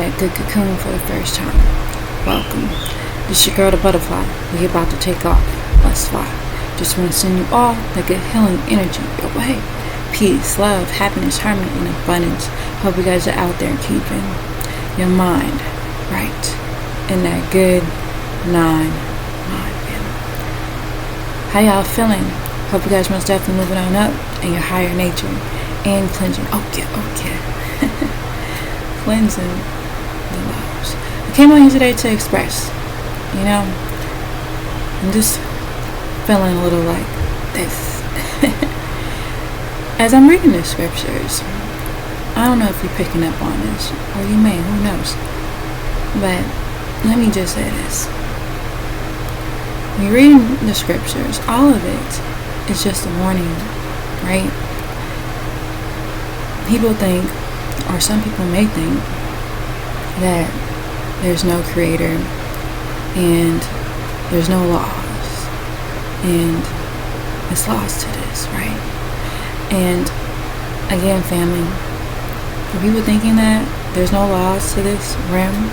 That good cocoon for the first time. Welcome. This your girl, the butterfly. We about to take off. Let's fly. Just want to send you all that good healing energy your way. Peace, love, happiness, harmony, and abundance. Hope you guys are out there keeping your mind right in that good 9 mind. How y'all feeling? Hope you guys most definitely moving on up in your higher nature and cleansing. Oh yeah. Cleansing the lives. I came on here today to express, I'm just feeling a little like this. As I'm reading the scriptures, I don't know if you're picking up on this, or you may, who knows. But let me just say this. When you're reading the scriptures, all of it is just a warning, right? People think, or some people may think, that there's no creator and there's no laws, and it's laws to this, right? And again, family, for people thinking that there's no laws to this realm,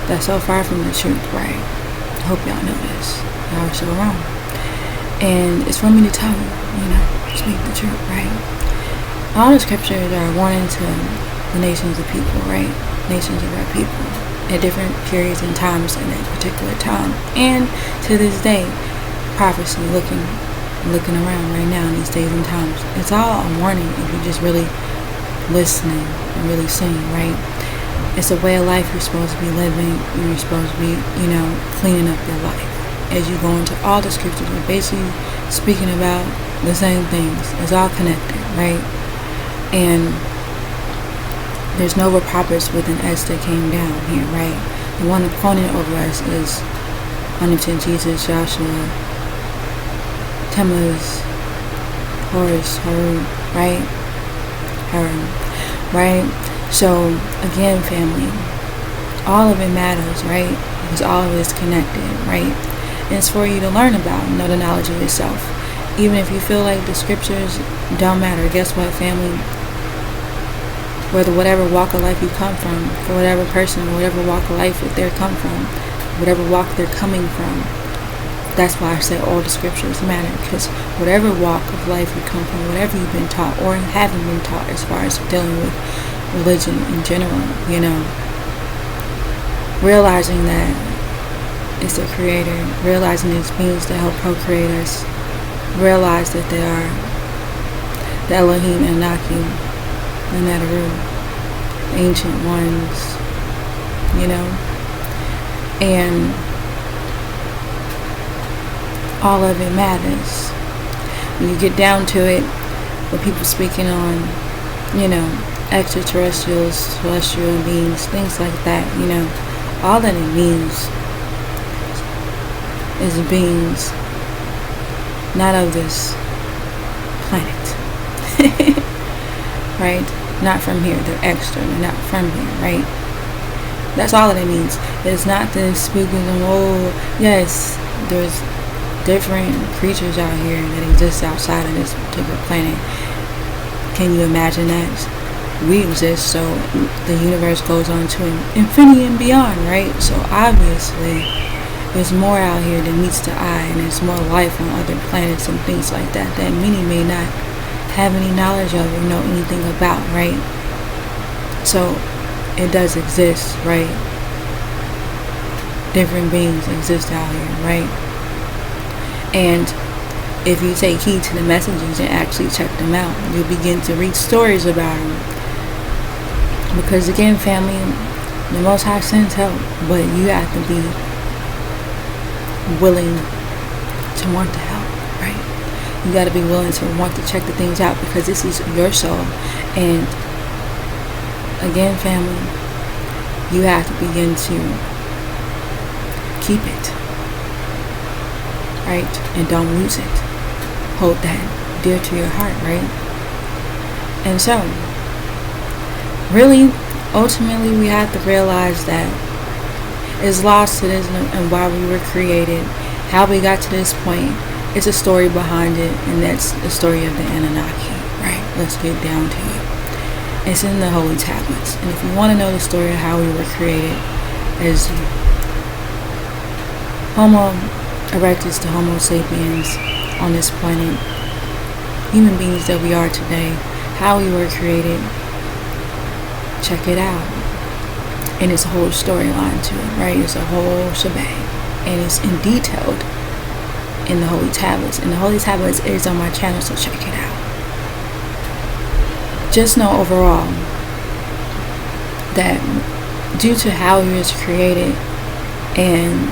that's so far from the truth, right? I hope y'all know this. Y'all are so wrong. And it's for me to tell you, speak the truth, right? All the scriptures are warning to the nations of people, right? Nations of our people at different periods and times in a particular time. And to this day, prophecy looking around right now in these days and times. It's all a warning if you're just really listening and really seeing, right? It's a way of life you're supposed to be living. You're supposed to be, cleaning up your life. As you go into all the scriptures, you're basically speaking about the same things. It's all connected, right? And there's no prophets with an S that came down here, right? The one appointed over us is Huntington, Jesus, Joshua, Tammuz, Horus, Harun, right? So again, family, all of it matters, right? Because all of it is connected, right? And it's for you to learn about, know the knowledge of yourself. Even if you feel like the scriptures don't matter, guess what, family? Whether whatever walk of life you come from, for whatever person, whatever walk of life that they're come from, whatever walk they're coming from, that's why I say all the scriptures matter, because whatever walk of life you come from, whatever you've been taught or haven't been taught as far as dealing with religion in general, realizing that it's a creator, realizing it's beings that help procreate us, realize that they are the Elohim and Anunnaki, the Netaru, the ancient ones, and all of it matters. When you get down to it, with people speaking on, extraterrestrials, celestial beings, things like that, all that it means is beings not of this planet. Right? Not from here. They're extra. They're not from here, right? That's all that it means. It's not this speaking of, yes, there's different creatures out here that exist outside of this particular planet. Can you imagine that? We exist, so the universe goes on to infinity and beyond, right? So obviously, there's more out here than meets the eye, and there's more life on other planets and things like that many may not have any knowledge of or know anything about, right? So it does exist, right? Different beings exist out here, right? And if you take heed to the messages and actually check them out, you'll begin to read stories about them. Because again, family, the Most High sends help, but you have to be willing to want to help, right? You got to be willing to want to check the things out, because this is your soul. And again, family, you have to begin to keep it, right? And don't lose it. Hold that dear to your heart, right? And so, really, ultimately, we have to realize that it's lost to this and why we were created, how we got to this point. It's a story behind it, and that's the story of the Anunnaki, right? Let's get down to it. It's in the Holy Tablets. And if you want to know the story of how we were created as Homo erectus to Homo sapiens on this planet, human beings that we are today, how we were created, check it out. And it's a whole storyline to it, right? It's a whole shebang. And it's in detailed in the Holy Tablets. And the Holy Tablets is on my channel, so check it out. Just know overall that due to how we was created and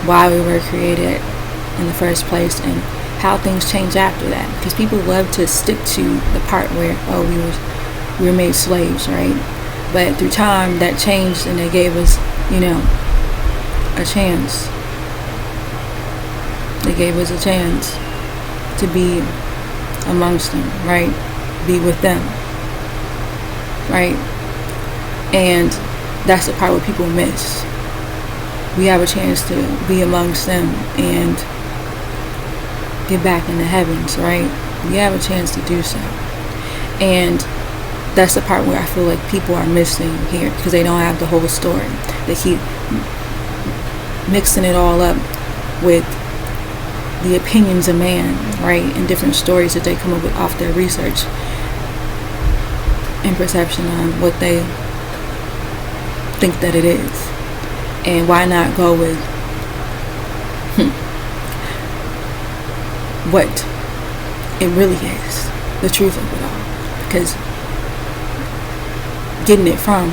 why we were created in the first place and how things change after that, because people love to stick to the part where we were made slaves, right? But through time that changed and they gave us a chance. They gave us a chance to be amongst them, right? Be with them, right? And that's the part where people miss. We have a chance to be amongst them and get back in the heavens, right? We have a chance to do so. And that's the part where I feel like people are missing here, because they don't have the whole story. They keep mixing it all up with the opinions of man, right? And different stories that they come up with off their research and perception on what they think that it is. And why not go with what it really is, the truth of it all? Because getting it from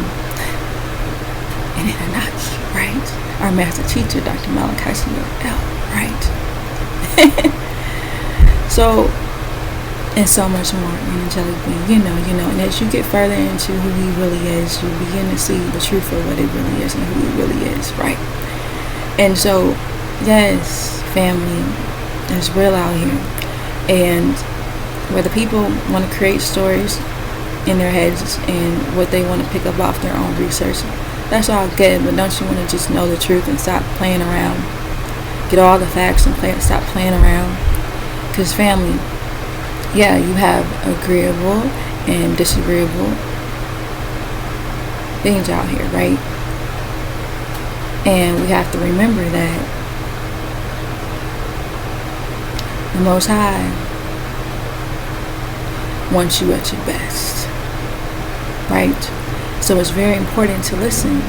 an Anunnaki, right? Our master teacher, Dr. Malachi, right? So, and so much more, an angelic being, and as you get further into who he really is, you begin to see the truth of what it really is and who he really is, right? And so, yes, family, it's real out here. And whether people want to create stories in their heads and what they want to pick up off their own research, that's all good, but don't you want to just know the truth and stop playing around? Get all the facts and stop playing around. Because family, yeah, you have agreeable and disagreeable things out here, right? And we have to remember that the Most High wants you at your best, right? So it's very important to listen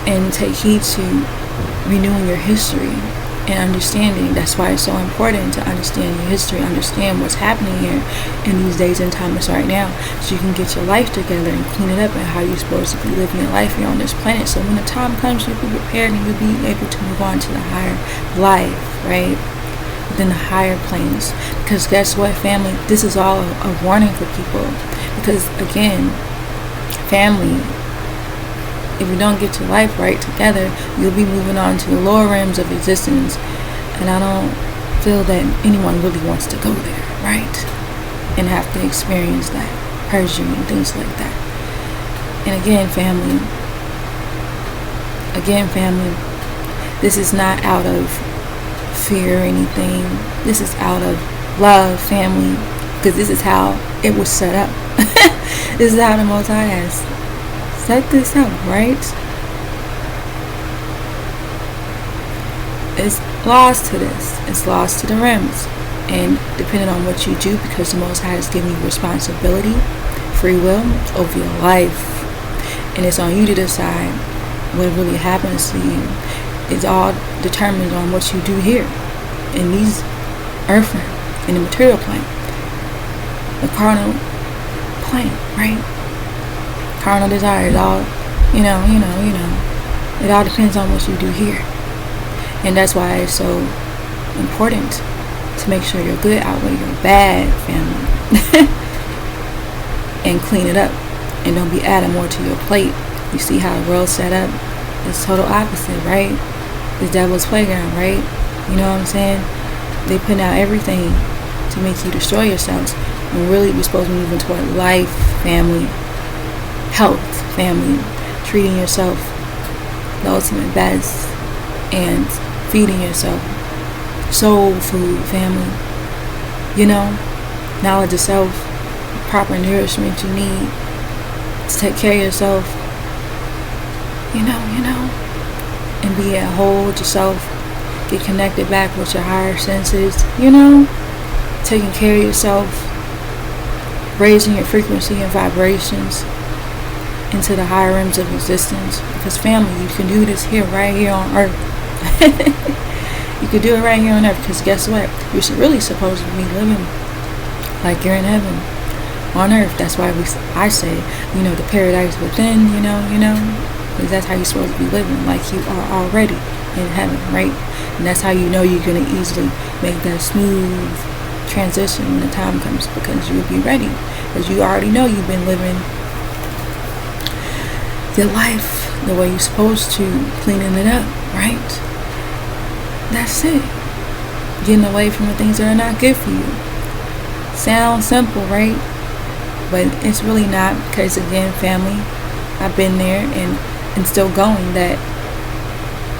and take heed to renewing your history and understanding. That's why it's so important to understand your history, understand what's happening here in these days and times right now, so you can get your life together and clean it up and how you're supposed to be living your life here on this planet. So when the time comes, you'll be prepared and you'll be able to move on to the higher life, right? Within the higher planes. Because guess what, family? This is all a warning for people. Because again, family, if you don't get your life right together, you'll be moving on to the lower realms of existence. And I don't feel that anyone really wants to go there, right? And have to experience that, perjury and things like that. And again, family, this is not out of fear or anything. This is out of love, family, because this is how it was set up. This is how the Most High has set this up, right? It's laws to this. It's laws to the realms. And depending on what you do, because the Most High has given you responsibility, free will over your life. And it's on you to decide what really happens to you. It's all determined on what you do here in these earth realm, in the material plane, the carnal plane, right? Carnal desires, all, it all depends on what you do here. And that's why it's so important to make sure your good outweigh your bad, family. And clean it up. And don't be adding more to your plate. You see how the world's set up? It's total opposite, right? The devil's playground, right? You know what I'm saying? They put out everything to make you destroy yourselves. And really we're supposed to move into a life, family, health, family, treating yourself the ultimate best, and feeding yourself soul food, family, knowledge of self, proper nourishment you need to take care of yourself, and be at whole with yourself, get connected back with your higher senses, taking care of yourself, raising your frequency and vibrations into the higher realms of existence. Because family, you can do this right here on earth. You can do it right here on earth, because guess what? You're really supposed to be living like you're in heaven on earth. That's why I say, the paradise within, because that's how you're supposed to be living, like you are already in heaven, right? And that's how you're going to easily make that smooth transition when the time comes, because you'll be ready, because you already know you've been living your life the way you're supposed to, cleaning it up, right? That's it. Getting away from the things that are not good for you. Sounds simple, right? But it's really not, because again, family, I've been there and still going, that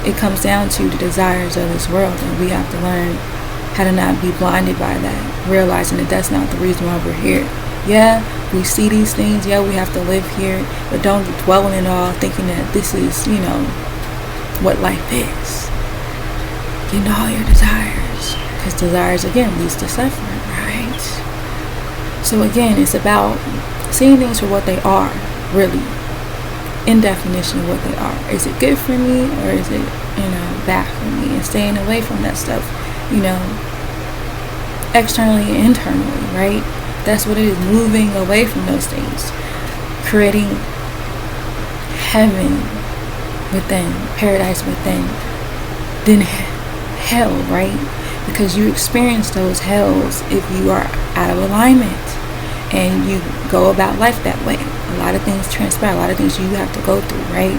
it comes down to the desires of this world, and we have to learn how to not be blinded by that, realizing that that's not the reason why we're here. Yeah, we see these things, yeah, we have to live here, but don't dwell in it all thinking that this is, what life is. Getting all your desires, because desires, again, leads to suffering, right? So again, it's about seeing things for what they are, really, in definition of what they are. Is it good for me, or is it, bad for me? And staying away from that stuff, externally and internally, right? That's what it is, moving away from those things, creating heaven within, paradise within, then hell, right? Because you experience those hells if you are out of alignment and you go about life that way. A lot of things transpire, a lot of things you have to go through, right?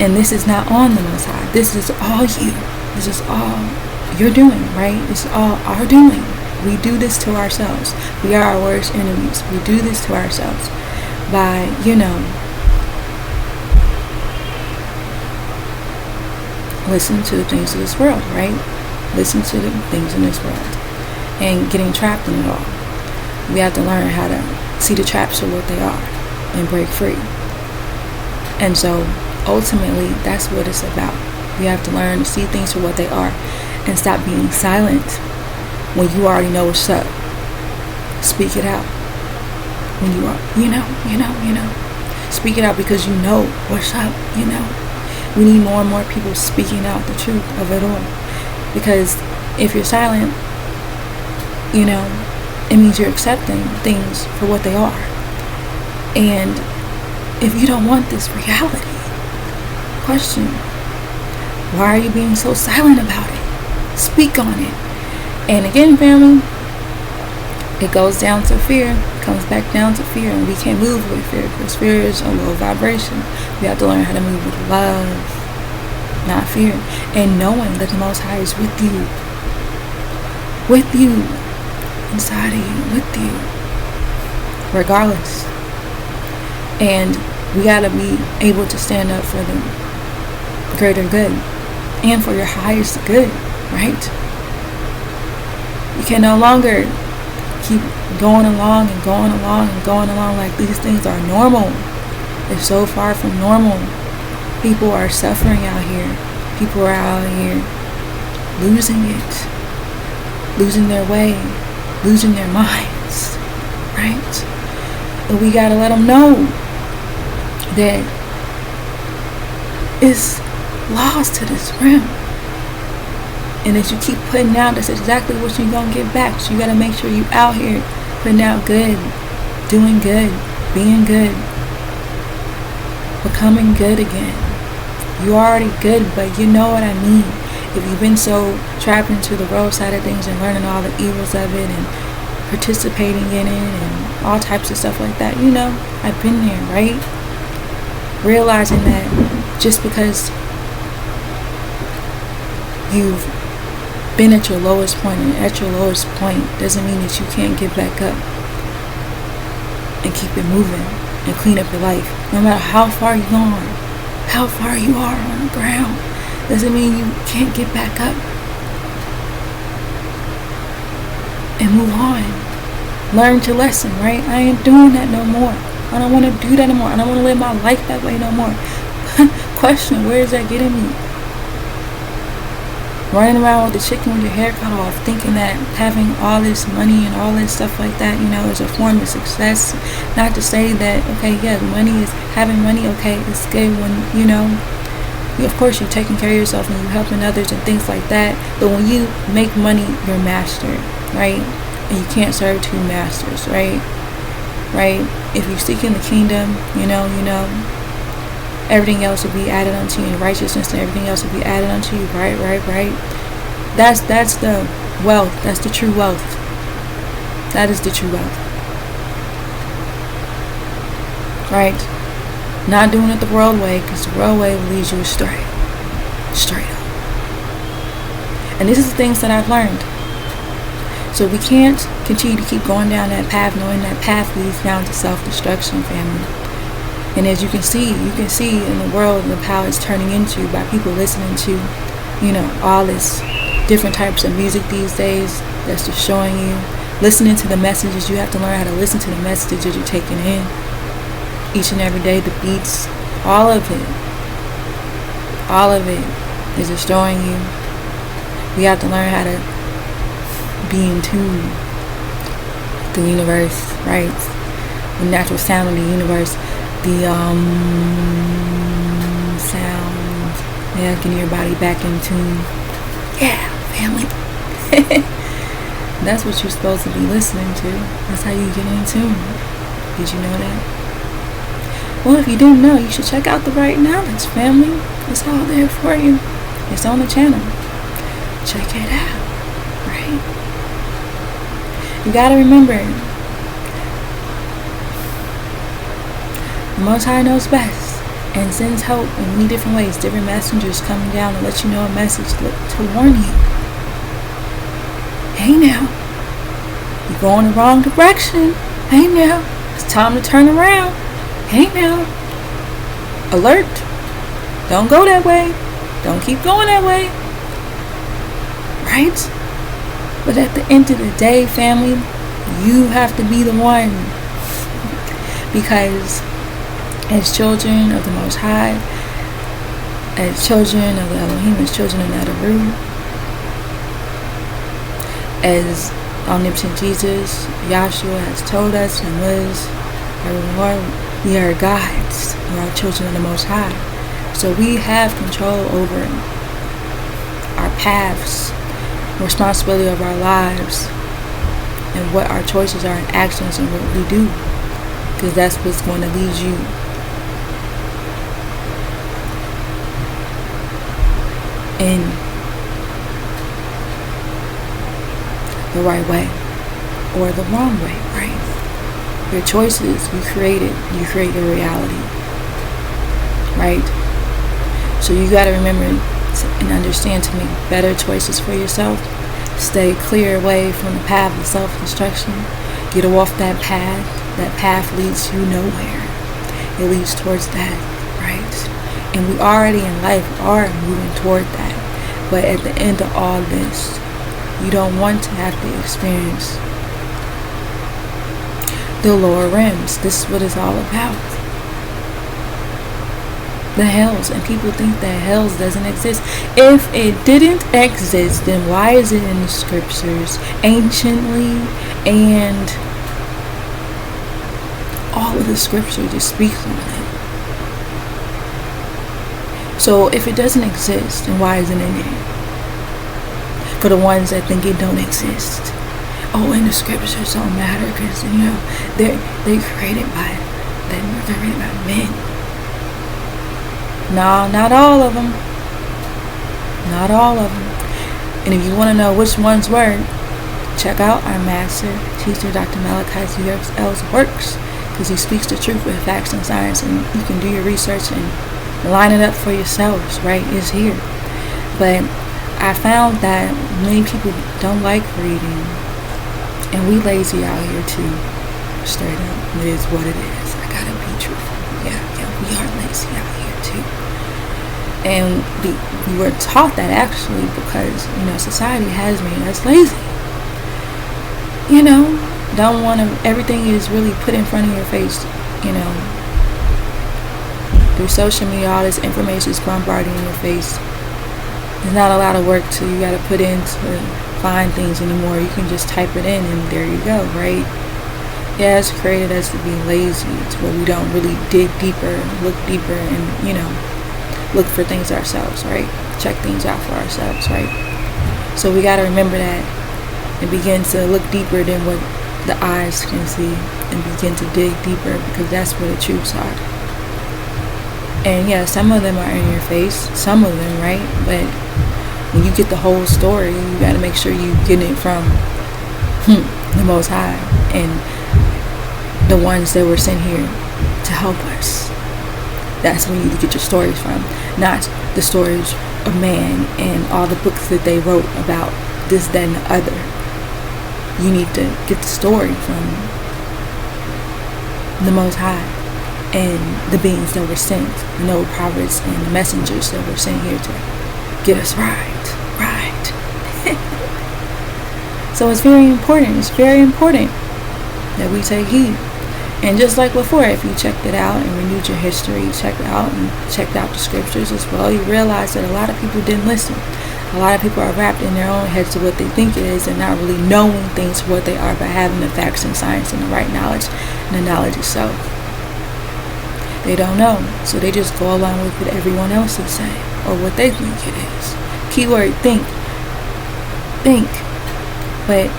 And this is not on the Most High. This is all you. This is all you're doing, right? This is all our doing. We do this to ourselves. We are our worst enemies. We do this to ourselves by, listen to the things of this world, right? Listen to the things in this world and getting trapped in it all. We have to learn how to see the traps for what they are and break free. And so ultimately, that's what it's about. We have to learn to see things for what they are and stop being silent when you already know what's up. Speak it out. When you are, speak it out, because you know what's up, We need more and more people speaking out the truth of it all. Because if you're silent, it means you're accepting things for what they are. And if you don't want this reality, question, why are you being so silent about it? Speak on it. And again, family, it goes down to fear. It comes back down to fear. And we can't move with fear, because fear is a low vibration. We have to learn how to move with love, not fear. And knowing that the Most High is with you. With you. Inside of you. With you. Regardless. And we got to be able to stand up for the greater good. And for your highest good. Right? You can no longer keep going along and going along and going along like these things are normal. They're so far from normal. People are suffering out here. People are out here losing it, losing their way, losing their minds, right? But we gotta let them know that it's lost to this realm. And as you keep putting out, that's exactly what you're going to get back. So you got to make sure you out here putting out good, doing good, being good, becoming good again. You already good, but you know what I mean. If you've been so trapped into the road side of things and learning all the evils of it and participating in it and all types of stuff like that, I've been there, right? Realizing that just because you've been at your lowest point, and at your lowest point doesn't mean that you can't get back up and keep it moving and clean up your life. No matter how far you've gone, how far you are on the ground, doesn't mean you can't get back up and move on. learned your lesson, right? I ain't doing that no more. I don't want to do that no more. I don't want to live my life that way no more. Question, where is that getting me? Running around with the chicken with your hair cut off, thinking that having all this money and all this stuff like that, is a form of success. Not to say that, okay, yeah, having money, okay, it's good when, of course you're taking care of yourself and you're helping others and things like that. But when you make money, you're master, right? And you can't serve two masters, right? Right? If you seek in the kingdom, everything else will be added unto you, and righteousness and everything else will be added unto you, right? That's the wealth. That's the true wealth. That is the true wealth. Right? Not doing it the world way, because the world way will lead you astray. Straight up. And this is the things that I've learned. So we can't continue to keep going down that path, knowing that path leads down to self-destruction, family. And as you can see in the world of how it's turning into by people listening to, all this different types of music these days that's just showing you, listening to the messages. You have to learn how to listen to the messages that you're taking in each and every day, the beats, all of it is destroying you. We have to learn how to be in tune with the universe, right? The natural sound of the universe. The sound, getting your body back in tune. Yeah, family. That's what you're supposed to be listening to. That's how you get in tune. Did you know that? Well, if you didn't know, you should check out the Right Knowledge, family. It's all there for you. It's on the channel. Check it out, right? You gotta remember, the Most High knows best and sends help in many different ways. Different messengers coming down to let you know a message to warn you. Hey now, you're going the wrong direction. Hey now, it's time to turn around. Hey now, alert. Don't go that way. Don't keep going that way. Right? But at the end of the day, family, you have to be the one. Because as children of the Most High, as children of the Elohim, as children of Nadaru, as omnipotent Jesus, Yahshua has told us and was our Lord, we are gods. We are children of the Most High. So we have control over our paths, responsibility of our lives, and what our choices are and actions and what we do. Because that's what's going to lead you in the right way or the wrong way, right? Your choices, you create your reality, right? So you got to remember and understand to make better choices for yourself. Stay clear away from the path of self-destruction. Get off that path. That path leads you nowhere. It leads towards that, right? And we already in life are moving toward that. But at the end of all this, you don't want to have to experience the lower rims. This is what it's all about. The hells. And people think that hells doesn't exist. If it didn't exist, then why is it in the scriptures anciently? And all of the scripture just speaks on it. So if it doesn't exist, then why isn't it in it? For the ones that think it don't exist. Oh, and the scriptures don't matter because they're created by men. No, not all of them. Not all of them. And if you want to know which ones were, check out our master teacher, Dr. Malachi L's works, because he speaks the truth with facts and science, and you can do your research and line it up for yourselves, right? It's here. But I found that many people don't like reading, and we lazy out here too. Straight up, it is what it is. I gotta be truthful. Yeah, we are lazy out here too. And we were taught that actually because society has made us lazy. don't want to, everything is really put in front of your face, you know, through social media. All this information is bombarding in your face. There's not a lot of work you got to put in to find things anymore. You can just type it in and there you go, right? Yeah, it's created us to be lazy. It's where we don't really dig deeper, look deeper, and, you know, look for things ourselves, right? Check things out for ourselves, right? So we got to remember that and begin to look deeper than what the eyes can see, and begin to dig deeper, because that's where the truths are. And yeah, some of them are in your face, some of them, right? But when you get the whole story, you got to make sure you get it from the Most High and the ones that were sent here to help us. That's where you need to get your stories from, not the stories of man and all the books that they wrote about this, that, and the other. You need to get the story from the Most High and the beings that were sent, the noble prophets and the messengers that were sent here to get us right. So it's very important that we take heed. And just like before, if you checked it out and renewed your history, checked out the scriptures as well, you realize that a lot of people didn't listen. A lot of people are wrapped in their own heads to what they think it is, and not really knowing things for what they are, but having the facts and science and the right knowledge and the knowledge itself. They don't know, so they just go along with what everyone else is saying or what they think it is. Keyword think, but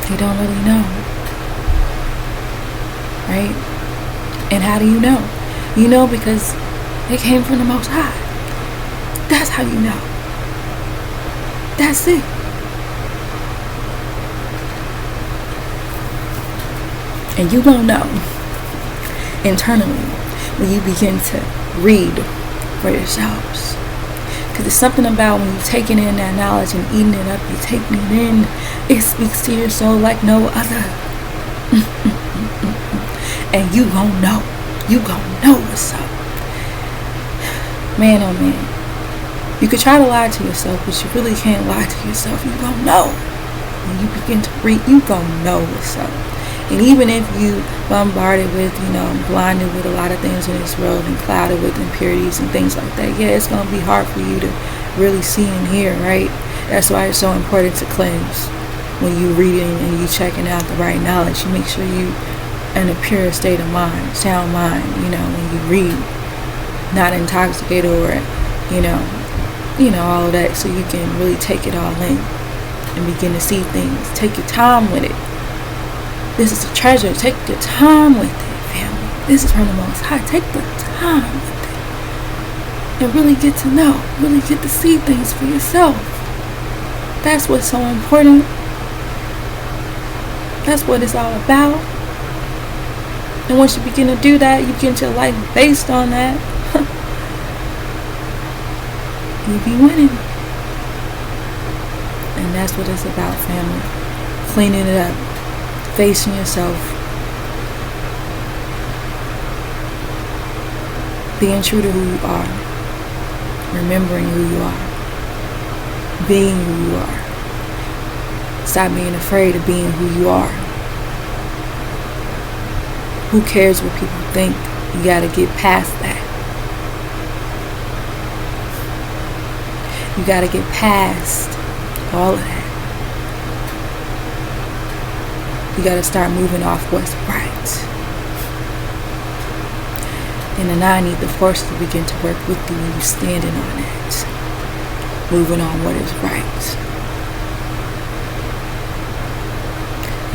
they don't really know, right? And how do you know? You know because they came from the Most High. That's how you know. That's it. And you gonna know internally when you begin to read for yourselves. Because it's something about when you're taking in that knowledge and eating it up, you're taking it in, it speaks to your soul like no other. And you gonna know. You gonna know what's up. Man, oh man. You could try to lie to yourself, but you really can't lie to yourself. You gonna know. When you begin to read, you gonna know what's up. And even if you bombarded with, blinded with a lot of things in this world and clouded with impurities and things like that, yeah, it's going to be hard for you to really see and hear, right? That's why it's so important to cleanse. When you reading and you checking out the right knowledge, you make sure you in a pure state of mind, sound mind, when you read, not intoxicated or, all of that, so you can really take it all in and begin to see things. Take your time with it. This is a treasure. Take your time with it, family. This is from the Most High. Take the time with it. And really get to know. Really get to see things for yourself. That's what's so important. That's what it's all about. And once you begin to do that, you get your life based on that. You'll be winning. And that's what it's about, family. Cleaning it up. Facing yourself, being true to who you are, remembering who you are, being who you are. Stop being afraid of being who you are. Who cares what people think? You gotta get past that. You gotta get past all of that. You got to start moving off what's right. And then I need the force to begin to work with you when you're standing on it. Moving on what is right.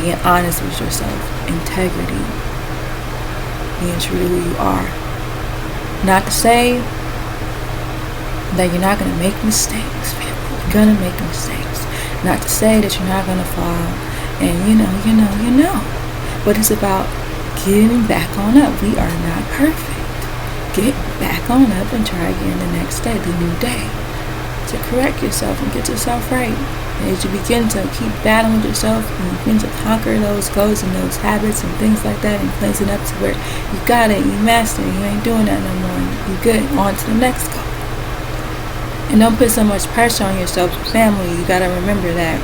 Being honest with yourself. Integrity. Being true to who you are. Not to say that you're not going to make mistakes, family. You're going to make mistakes. Not to say that you're not going to fall. And you know. But it's about getting back on up. We are not perfect. Get back on up and try again the next day, the new day. To correct yourself and get yourself right. And as you begin to keep battling with yourself and you begin to conquer those goals and those habits and things like that and cleanse it up to where you got it, you master it, you ain't doing that no more. You good. On to the next goal. And don't put so much pressure on yourself. Family, you got to remember that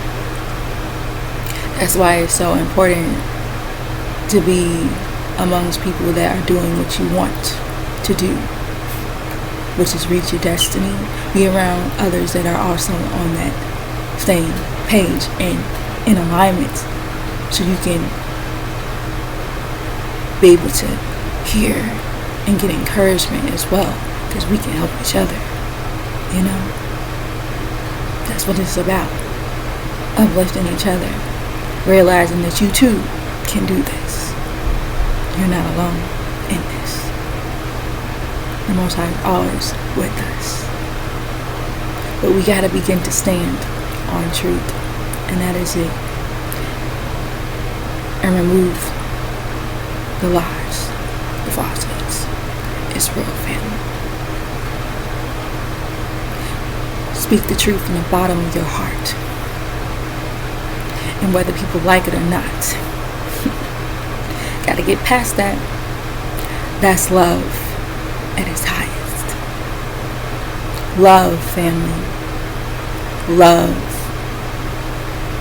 That's why it's so important to be amongst people that are doing what you want to do, which is reach your destiny. Be around others that are also on that same page and in alignment, so you can be able to hear and get encouragement as well, because we can help each other. That's what it's about. Uplifting each other, realizing that you too can do this. You're not alone in this. The Most High is always with us. But we gotta begin to stand on truth, and that is it. And remove the lies, the falsehoods. It's real, family. Speak the truth from the bottom of your heart. And whether people like it or not. Gotta get past that. That's love at its highest. Love, family. Love.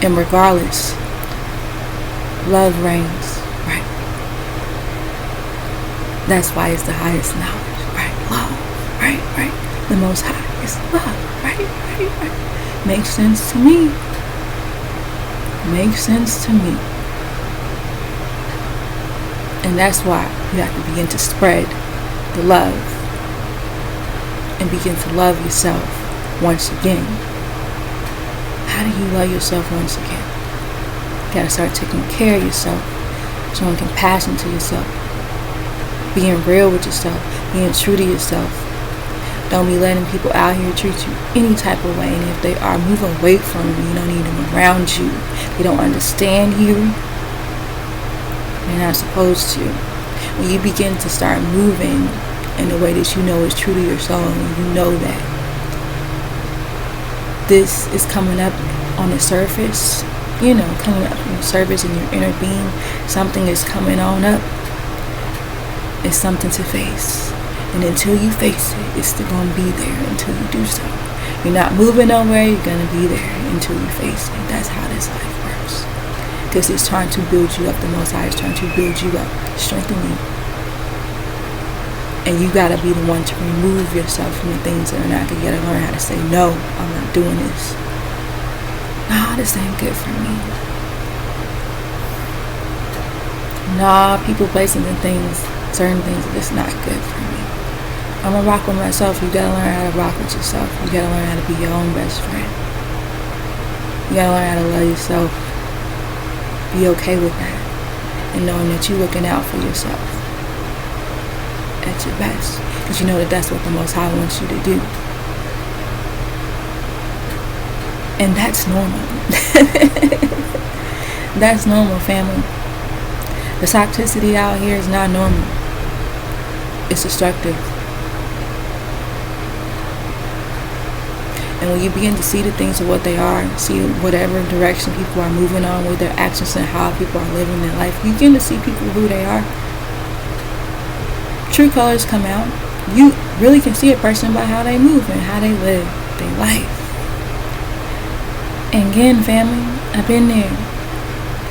And regardless, love reigns, right? That's why it's the highest knowledge, right? Love, right? The Most High is love, right? Makes sense to me. Makes sense to me. And that's why you have to begin to spread the love and begin to love yourself once again. How do you love yourself once again? You gotta start taking care of yourself, showing compassion to yourself, being real with yourself, being true to yourself. Don't be letting people out here treat you any type of way, and if they are, move away from them. You don't need them around you. They don't understand you. They're not supposed to. When you begin to start moving in a way that you know is true to your soul, and you know that this is coming up on the surface, coming up on the surface in your inner being, something is coming on up. It's something to face. And until you face it, it's still going to be there until you do so. You're not moving nowhere, you're going to be there until you face it. That's how this life works. Because it's trying to build you up. The Most High is trying to build you up, strengthen you. And you got to be the one to remove yourself from the things that are not good. You got to learn how to say, no, I'm not doing this. Nah, this ain't good for me. Nah, people, places, and things, certain things, it's not good for me. I'm gonna rock with myself. You gotta learn how to rock with yourself. You gotta learn how to be your own best friend. You gotta learn how to love yourself. Be okay with that. And knowing that you're looking out for yourself at your best. Because you know that that's what the Most High wants you to do. And that's normal. That's normal, family. The toxicity out here is not normal. It's destructive. And when you begin to see the things of what they are, see whatever direction people are moving on with their actions and how people are living their life, you begin to see people who they are. True colors come out. You really can see a person by how they move and how they live their life. And again, family, I've been there.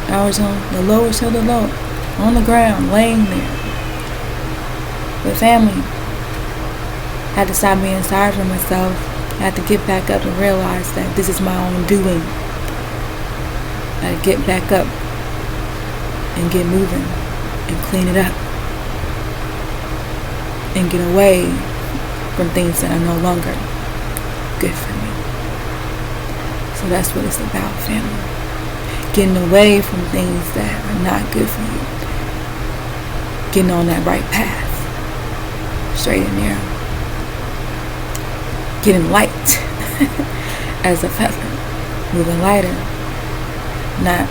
I was on the lowest of the low, on the ground, laying there. But family, I had to stop being sorry for myself. I had to get back up and realize that this is my own doing. I had to get back up and get moving and clean it up and get away from things that are no longer good for me. So that's what it's about, family. Getting away from things that are not good for you. Getting on that right path. Straight and narrow. Getting light as a feather, moving lighter, not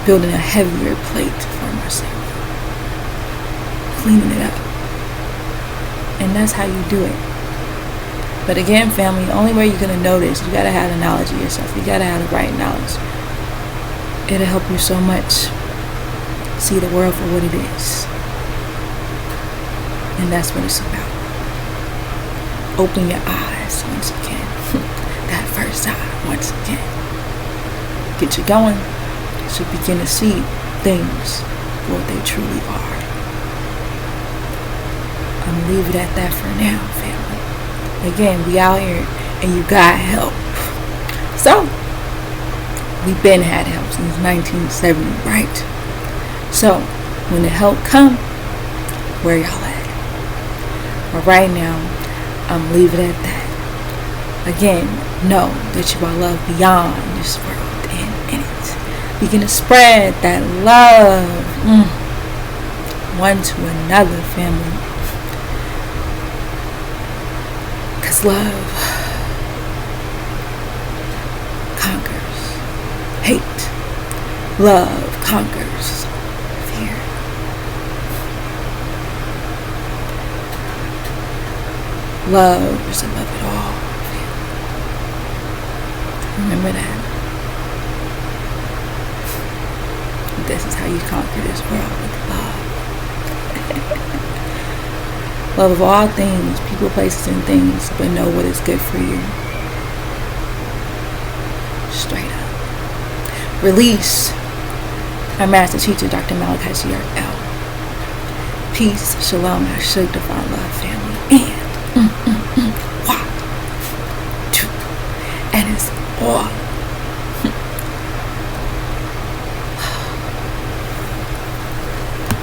building a heavier plate for myself, cleaning it up. And that's how you do it. But again, family, the only way you're going to know this, you got to have the knowledge of yourself. You got to have the right knowledge. It'll help you so much see the world for what it is. And that's what it's about. Open your eyes once again. That first eye once again. Get you going. should begin to see things for what they truly are. I'm gonna leave it at that for now, family. Again, we out here and you got help. So, we've been had help since 1970, right? So, when the help come, where y'all at? But right now, I'm leaving it at that. Again, know that you are loved beyond this world and in it. Begin to spread that love one to another, family. Because love conquers hate. Love conquers fear. Love is above it all. Remember that. This is how you conquer this world, with love. Love of all things, people, places, and things, but know what is good for you. Straight up. Release. Our master teacher, Dr. Malachi CRL. Peace, shalom, hashuk, divine love, family. And, one, two, and it's all